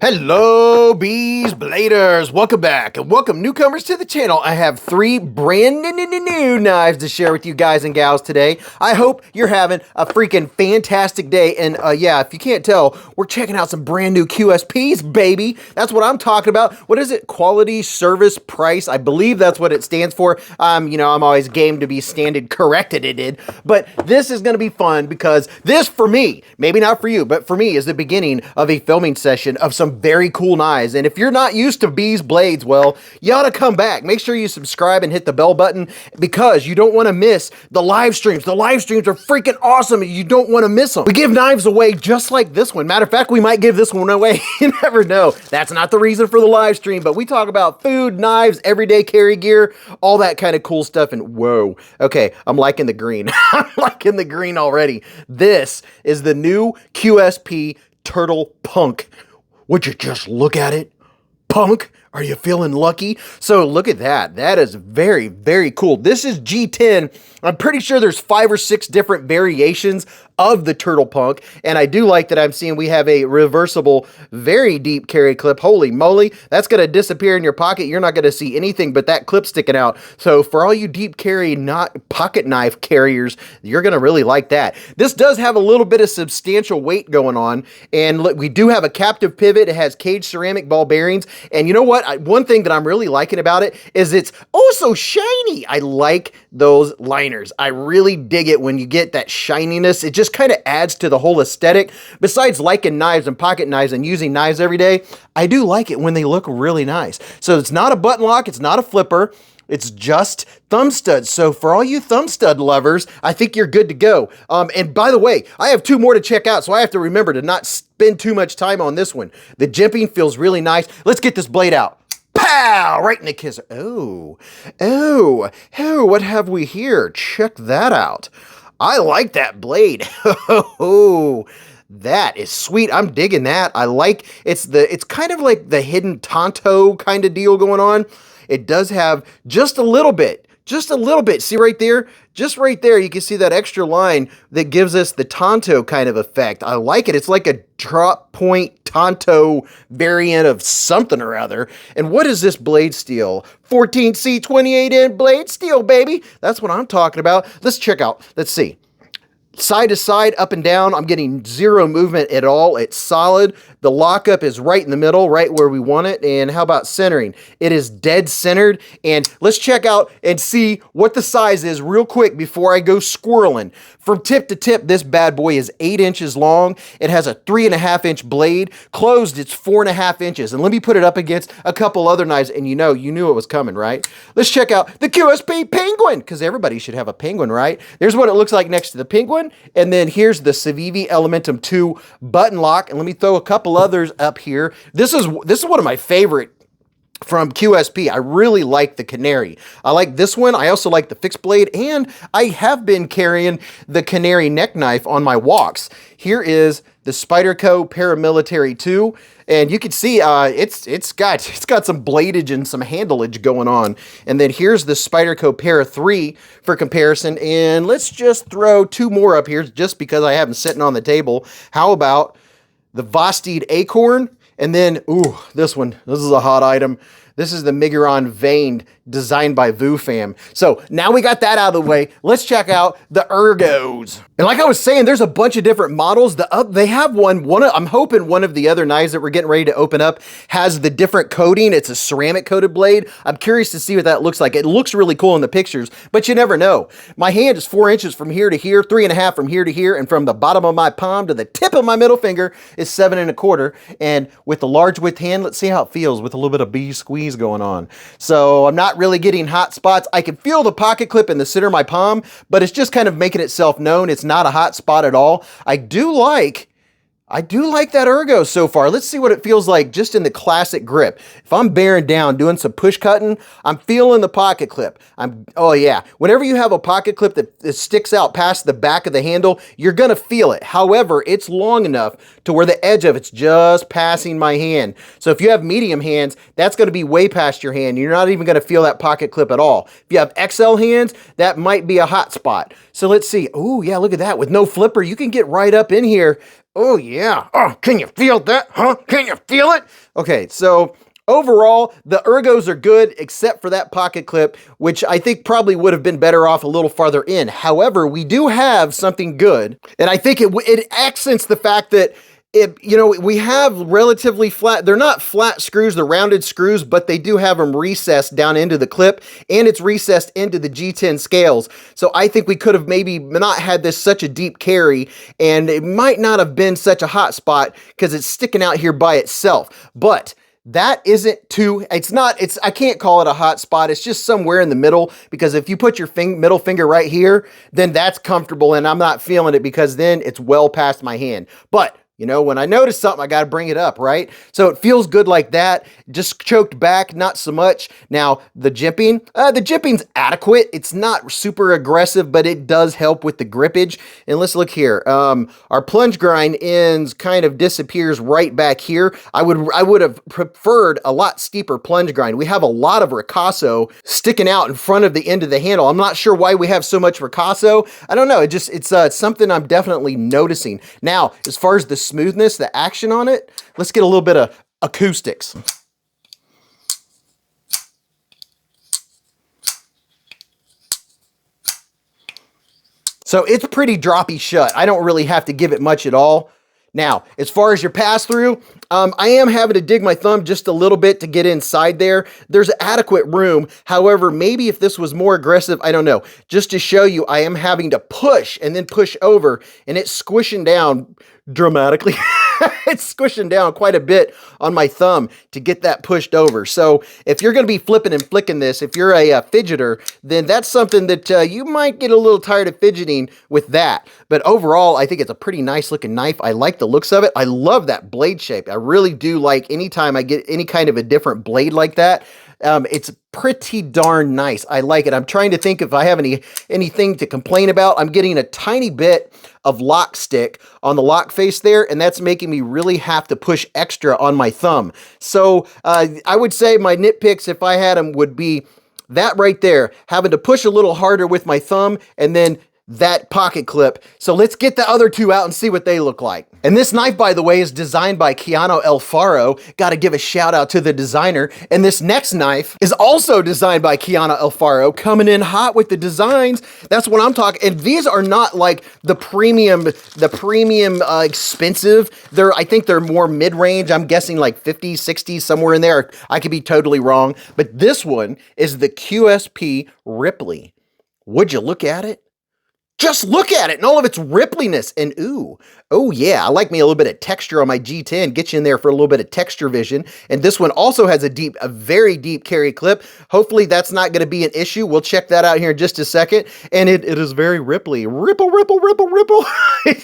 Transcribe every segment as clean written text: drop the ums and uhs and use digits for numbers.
Hello, Beez Bladers. Welcome back and welcome newcomers to the channel. I have three brand new knives to share with you guys and gals today. I hope you're having a freaking fantastic day. And yeah, if you can't tell, we're checking out some brand new QSPs, baby. That's what I'm talking about. What is it? Quality, service, price. I believe that's what it stands for. I'm always game to be standard corrected. But this is going to be fun because this, for me, maybe not for you, but for me, is the beginning of a filming session of some very cool knives. And if you're not used to Beez Blades, well, you ought to come back. Make sure you subscribe and hit the bell button because you don't want to miss the live streams. The live streams are freaking awesome. You don't want to miss them. We give knives away just like this one. Matter of fact, we might give this one away. You never know. That's not the reason for the live stream, but we talk about food, knives, everyday carry gear, all that kind of cool stuff. And whoa, okay, I'm liking the green. I'm liking the green already. This is the new QSP Turtle Punk. Would you just look at it? Punk, are you feeling lucky? So look at that. That is very, very cool. This is G10. I'm pretty sure there's 5 or 6 different variations of the Turtle Punk. And I do like that I'm seeing we have a reversible, very deep carry clip. Holy moly, that's going to disappear in your pocket. You're not going to see anything but that clip sticking out. So for all you deep carry, not pocket knife carriers, you're going to really like that. This does have a little bit of substantial weight going on. And look, we do have a captive pivot. It has caged ceramic ball bearings. And you know what? One thing that I'm really liking about it is it's oh so shiny. I like those liners. I really dig it when you get that shininess. It just kind of adds to the whole aesthetic. Besides liking knives and pocket knives and using knives every day, I do like it when they look really nice. So it's not a button lock. It's not a flipper. It's just thumb studs. So for all you thumb stud lovers, I think you're good to go. And by the way, I have 2 more to check out, so I have to remember to not spend too much time on this one. The jimping feels really nice. Let's get this blade out. Pow! Right in the kisser. Oh, what have we here? Check that out. I like that blade. Oh, that is sweet. I'm digging that. I like, it's kind of like the hidden Tonto kind of deal going on. It does have just a little bit. See right there? Just right there, you can see that extra line that gives us the Tonto kind of effect. I like it. It's like a drop point Tonto variant of something or other. And what is this blade steel? 14C 28N blade steel, baby. That's what I'm talking about. Let's check out. Let's see. Side to side, up and down, I'm getting zero movement at all. It's solid. The lockup is right in the middle, right where we want it. And how about centering? It is dead centered. And let's check out and see what the size is real quick before I go squirreling. From tip to tip, this bad boy is 8 inches long. It has a 3.5-inch blade. Closed, it's 4.5 inches. And let me put it up against a couple other knives. And you knew it was coming, right? Let's check out the QSP Penguin, because everybody should have a Penguin, right? There's what it looks like next to the Penguin. And then here's the Civivi Elementum 2 button lock. And let me throw a couple others up here. This is one of my favorite from QSP. I really like the Canary. I like this one. I also like the fixed blade, and I have been carrying the Canary neck knife on my walks. Here is the Spyderco Paramilitary 2, and you can see it's got some bladage and some handleage going on. And then here's the Spyderco Para 3 for comparison, and let's just throw 2 more up here just because I have them sitting on the table. How about the Vosteed Acorn? And then, ooh, this is a hot item. This is the Miguron Veined, designed by VooFam. So now we got that out of the way. Let's check out the Ergos. And like I was saying, there's a bunch of different models. They have I'm hoping one of the other knives that we're getting ready to open up has the different coating. It's a ceramic coated blade. I'm curious to see what that looks like. It looks really cool in the pictures, but you never know. My hand is 4 inches from here to here, 3.5 from here to here, and from the bottom of my palm to the tip of my middle finger is 7.25. And with the large width hand, let's see how it feels with a little bit of bee squeeze going on. So I'm not really getting hot spots. I can feel the pocket clip in the center of my palm, but it's just kind of making itself known. It's not a hot spot at all. I do like that Ergo so far. Let's see what it feels like just in the classic grip. If I'm bearing down, doing some push cutting, I'm feeling the pocket clip. Oh yeah. Whenever you have a pocket clip that sticks out past the back of the handle, you're gonna feel it. However, it's long enough to where the edge of it's just passing my hand. So if you have medium hands, that's gonna be way past your hand. You're not even gonna feel that pocket clip at all. If you have XL hands, that might be a hot spot. So let's see. Oh yeah, look at that. With no flipper, you can get right up in here. Oh, yeah. Oh, can you feel that? Huh? Can you feel it? Okay, so overall, the Ergos are good, except for that pocket clip, which I think probably would have been better off a little farther in. However, we do have something good, and I think it accents the fact that we have relatively flat, they're not flat screws, they're rounded screws, but they do have them recessed down into the clip, and it's recessed into the G10 scales. So I think we could have maybe not had this such a deep carry, and it might not have been such a hot spot because it's sticking out here by itself. But that isn't too, I can't call it a hot spot. It's just somewhere in the middle, because if you put your middle finger right here, then that's comfortable, and I'm not feeling it because then it's well past my hand. But when I notice something, I got to bring it up, right? So it feels good like that. Just choked back, not so much. Now, the jimping's adequate. It's not super aggressive, but it does help with the grippage. And let's look here. Our plunge grind ends kind of disappears right back here. I would have preferred a lot steeper plunge grind. We have a lot of ricasso sticking out in front of the end of the handle. I'm not sure why we have so much ricasso. I don't know. It's something I'm definitely noticing. Now, as far as the smoothness, the action on it, let's get a little bit of acoustics. So it's pretty droppy shut. I don't really have to give it much at all. Now, as far as your pass through, I am having to dig my thumb just a little bit to get inside there. There's adequate room. However, maybe if this was more aggressive, I don't know. Just to show you, I am having to push and then push over, and it's squishing down dramatically. It's squishing down quite a bit on my thumb to get that pushed over. So if you're going to be flipping and flicking this, if you're a fidgeter, then that's something that you might get a little tired of fidgeting with that. But overall, I think it's a pretty nice looking knife. I like the looks of it. I love that blade shape. I really do like anytime I get any kind of a different blade like that. It's pretty darn nice. I like it. I'm trying to think if I have anything to complain about. I'm getting a tiny bit of lock stick on the lock face there, and that's making me really have to push extra on my thumb. So I would say my nitpicks, if I had them, would be that right there, having to push a little harder with my thumb, and then that pocket clip. So let's get the other two out and see what they look like. And this knife, by the way, is designed by Keanu Alfaro. Got to give a shout out to the designer. And this next knife is also designed by Keanu Alfaro, coming in hot with the designs. That's what I'm talking. And these are not like the premium expensive. I think they're more mid-range. I'm guessing like 50, 60, somewhere in there. I could be totally wrong. But this one is the QSP Ripley. Would you look at it? Just look at it and all of its rippliness. And ooh, oh yeah, I like me a little bit of texture on my G10. Get you in there for a little bit of texture vision. And this one also has a very deep carry clip. Hopefully that's not going to be an issue. We'll check that out here in just a second. And it is very ripply. Ripple, ripple, ripple, ripple.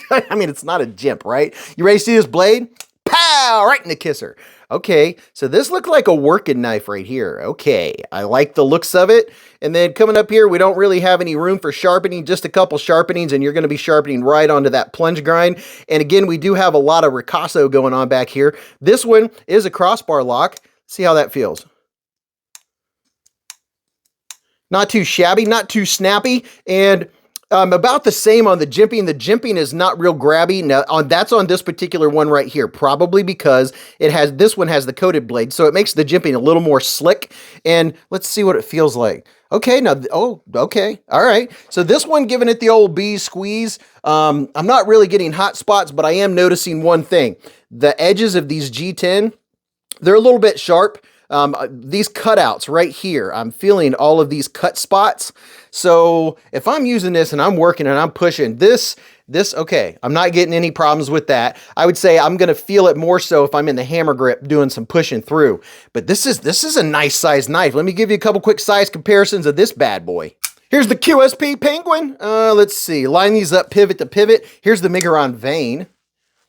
I mean, it's not a jimp, right? You ready to see this blade? Pow! Right in the kisser. Okay, so this looked like a working knife right here. Okay, I like the looks of it. And then coming up here, we don't really have any room for sharpening, just a couple sharpenings, and you're going to be sharpening right onto that plunge grind. And again, we do have a lot of ricasso going on back here. This one is a crossbar lock. See how that feels. Not too shabby, not too snappy, and about the same on the jimping. The jimping is not real grabby. Now, that's on this particular one right here, probably because this one has the coated blade, so it makes the jimping a little more slick. And let's see what it feels like. Okay, now, oh, okay, all right. So this one, giving it the old Beez squeeze. I'm not really getting hot spots, but I am noticing one thing. The edges of these G10, they're a little bit sharp. These cutouts right here, I'm feeling all of these cut spots. So if I'm using this and I'm working and I'm pushing this, okay, I'm not getting any problems with that. I would say I'm going to feel it more so if I'm in the hammer grip doing some pushing through. But this is a nice size knife. Let me give you a couple quick size comparisons of this bad boy. Here's the QSP Penguin. Let's see, line these up pivot to pivot. Here's the Miguron Vein.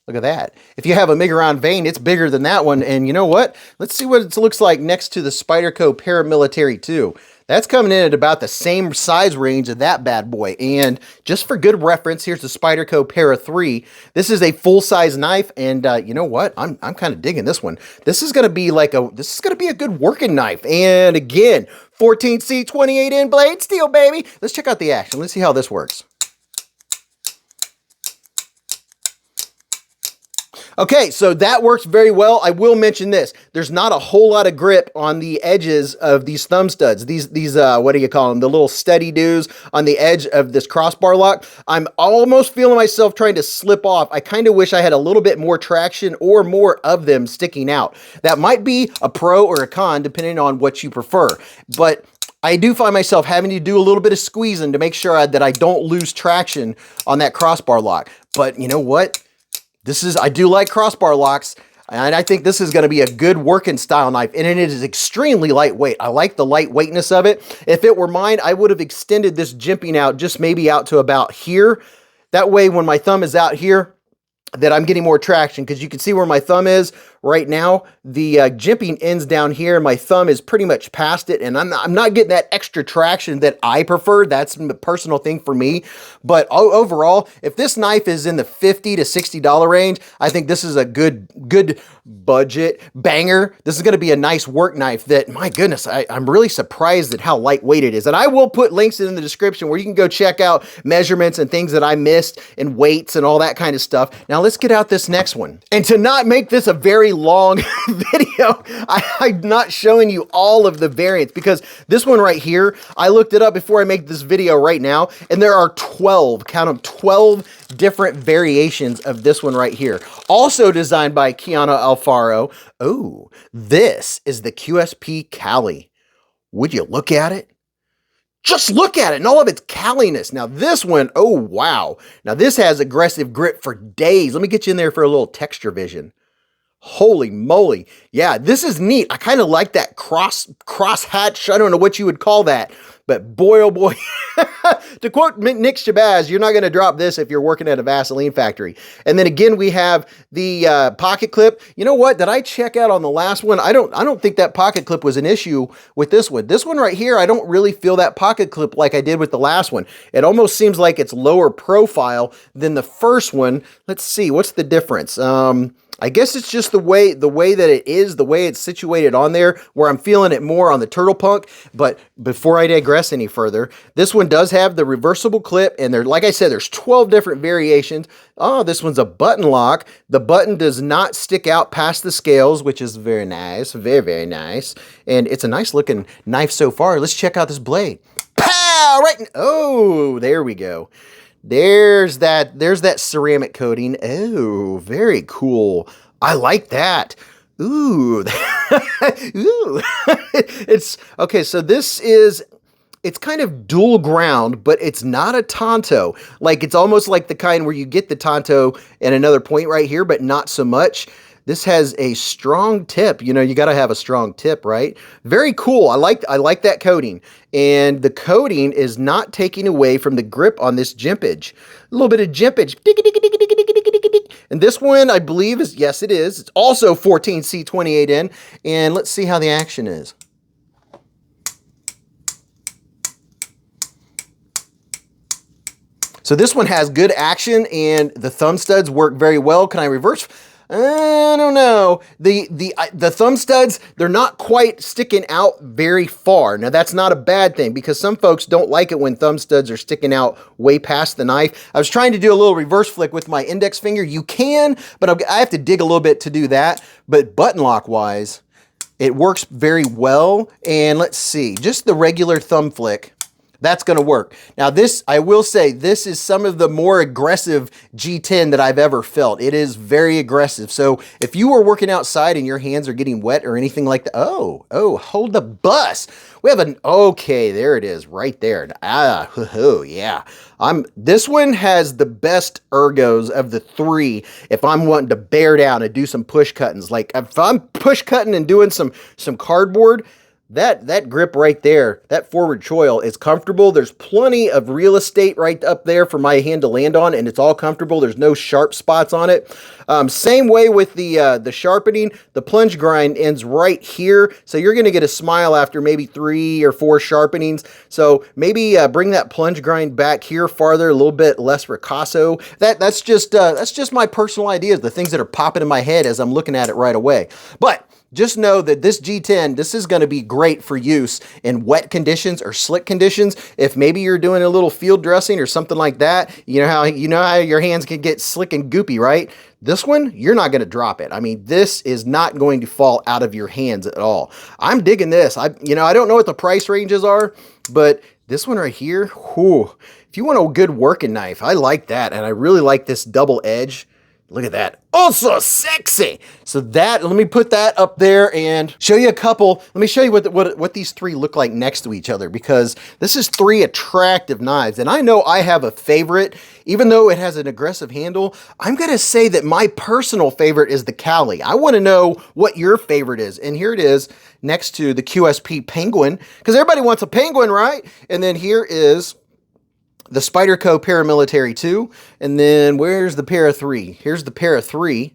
Look at that. If you have a Miguron Vein, it's bigger than that one. And you know what? Let's see what it looks like next to the Spyderco Paramilitary 2. That's coming in at about the same size range of that bad boy. And just for good reference, here's the Spyderco Para 3. This is a full-size knife, and you know what? I'm kind of digging this one. This is going to be a good working knife. And again, 14C 28N blade steel, baby. Let's check out the action. Let's see how this works. Okay, so that works very well. I will mention this. There's not a whole lot of grip on the edges of these thumb studs. These what do you call them? The little steady doos on the edge of this crossbar lock. I'm almost feeling myself trying to slip off. I kind of wish I had a little bit more traction or more of them sticking out. That might be a pro or a con, depending on what you prefer. But I do find myself having to do a little bit of squeezing to make sure that I don't lose traction on that crossbar lock. But you know what? I do like crossbar locks, and I think this is going to be a good working style knife, and it is extremely lightweight. I like the lightweightness of it. If it were mine, I would have extended this jimping out just maybe out to about here. That way, when my thumb is out here, that I'm getting more traction, because you can see where my thumb is right now. The jimping ends down here, and my thumb is pretty much past it, and I'm not getting that extra traction that I prefer. That's a personal thing for me. But overall, if this knife is in the $50 to $60 range, I think this is a good budget banger. This is going to be a nice work knife that, my goodness, I'm really surprised at how lightweight it is. And I will put links in the description where you can go check out measurements and things that I missed and weights and all that kind of stuff. Now let's get out this next one. And to not make this a very long video, I'm not showing you all of the variants, because this one right here, I looked it up before I make this video right now, and there are 12, count them, 12 different variations of this one right here. Also designed by Keanu Alfaro. Oh, this is the QSP Cali. Would you look at it? Just look at it and all of its Caliness. Now this one, oh wow. Now this has aggressive grip for days. Let me get you in there for a little texture vision. Holy moly. Yeah, this is neat. I kind of like that cross hatch. I don't know what you would call that, but boy, oh boy. To quote Nick Shabazz, you're not going to drop this if you're working at a Vaseline factory. And then again, we have the pocket clip. You know what? Did I check out on the last one? I don't think that pocket clip was an issue with this one. This one right here, I don't really feel that pocket clip like I did with the last one. It almost seems like it's lower profile than the first one. Let's see, what's the difference? I guess it's just the way that it is, the way it's situated on there, where I'm feeling it more on the Turtle Punk. But before I digress any further, this one does have the reversible clip, and there, like I said, there's 12 different variations. Oh, this one's a button lock. The button does not stick out past the scales, which is very nice, very, very nice. And it's a nice looking knife so far. Let's check out this blade. Pow! Right. Oh, there we go. There's that ceramic coating. Oh, very cool. I like that. Ooh. Ooh. It's okay. So it's kind of dual ground, but it's not a tanto. Like, it's almost like the kind where you get the tanto at another point right here, but not so much. This has a strong tip. You know, you got to have a strong tip, right? Very cool. I like that coating. And the coating is not taking away from the grip on this jimpage. A little bit of jimpage. And this one, I believe, is, yes, it is. It's also 14C28N. And let's see how the action is. So this one has good action, and the thumb studs work very well. Can I reverse? I don't know. The thumb studs, they're not quite sticking out very far. Now, that's not a bad thing, because some folks don't like it when thumb studs are sticking out way past the knife. I was trying to do a little reverse flick with my index finger. You can, but I have to dig a little bit to do that. But button lock wise, it works very well. And let's see, just the regular thumb flick, that's going to work. Now this, I will say, this is some of the more aggressive G10 that I've ever felt. It is very aggressive. So if you are working outside and your hands are getting wet or anything like that, oh, hold the bus. We have okay, there it is right there. Yeah. This one has the best ergos of the three if I'm wanting to bear down and do some push cuttings. Like if I'm push cutting and doing some cardboard, that grip right there, that forward choil is comfortable. There's plenty of real estate right up there for my hand to land on, and it's all comfortable. There's no sharp spots on it. Same way with the sharpening. The plunge grind ends right here, so you're going to get a smile after maybe 3 or 4 sharpenings. So maybe bring that plunge grind back here farther, a little bit less ricasso. That's just my personal ideas, the things that are popping in my head as I'm looking at it right away. But just know that this G10, this is going to be great great for use in wet conditions or slick conditions. If maybe you're doing a little field dressing or something like that, you know how your hands can get slick and goopy, right? This one, you're not going to drop it. I mean, this is not going to fall out of your hands at all. I'm digging this. I don't know what the price ranges are, but this one right here, whew, if you want a good working knife, I like that. And I really like this double edge. Look at that. Also sexy. So let me put that up there and show you a couple. Let me show you what these three look like next to each other, because this is three attractive knives. And I know I have a favorite, even though it has an aggressive handle. I'm going to say that my personal favorite is the Cali. I want to know what your favorite is. And here it is next to the QSP Penguin, because everybody wants a Penguin, right? And then here is the Spyderco Paramilitary 2, and then where's the Para 3? Here's the Para 3.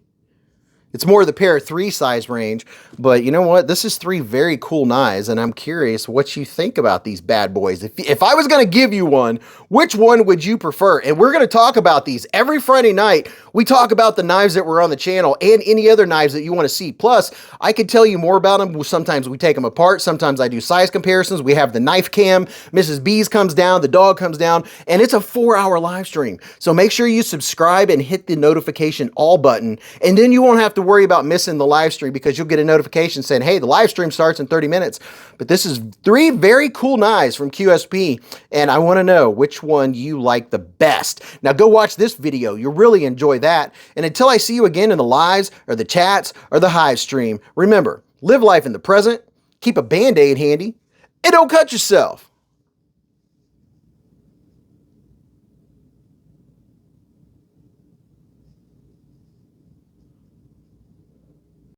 It's more the Para 3 size range, but you know what? This is three very cool knives, and I'm curious what you think about these bad boys. If I was going to give you one, which one would you prefer? And we're going to talk about these every Friday night. We talk about the knives that were on the channel and any other knives that you want to see. Plus, I could tell you more about them. Sometimes we take them apart. Sometimes I do size comparisons. We have the knife cam. Mrs. Beez comes down. The dog comes down. And it's a 4-hour live stream. So make sure you subscribe and hit the notification all button. And then you won't have to worry about missing the live stream, because you'll get a notification saying, hey, the live stream starts in 30 minutes. But this is three very cool knives from QSP, and I want to know which one you like the best. Now go watch this video. You'll really enjoy that. And until I see you again in the lives or the chats or the hive stream, remember, live life in the present, keep a Band-Aid handy, and don't cut yourself.